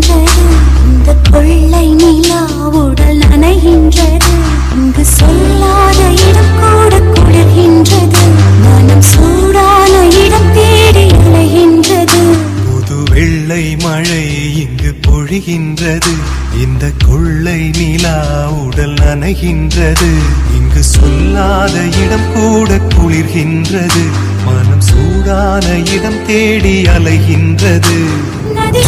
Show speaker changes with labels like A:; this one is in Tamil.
A: அலைகின்றது இந்த கொள்ளை நிலா உடல் நனைகின்றது இங்கு சொல்லாத இடம் கூட குளிர்கின்றது மனம் சூடான இடம் தேடி அலைகின்றது
B: புது வெள்ளை மழை இங்கு பொழிகின்றது இந்த கொள்ளை நிலா உடல் நனைகின்றது இங்கு சொல்லாத இடம் கூட குளிர்கின்றது மனம் சூடான இடம் தேடி அலைகின்றது
A: நதி